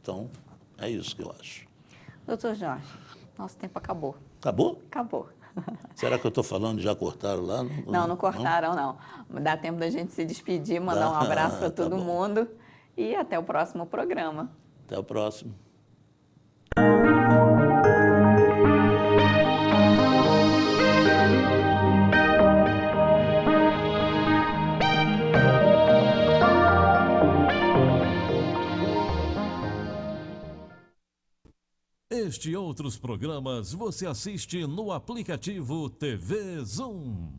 Então, é isso que eu acho. Doutor Jorge, nosso tempo acabou. Acabou? Acabou. Será que eu estou falando e já cortaram lá? Não cortaram, não. Dá tempo da gente se despedir, mandar um abraço para todo mundo e até o próximo programa. Até o próximo. Este e outros programas você assiste no aplicativo TV Zoom.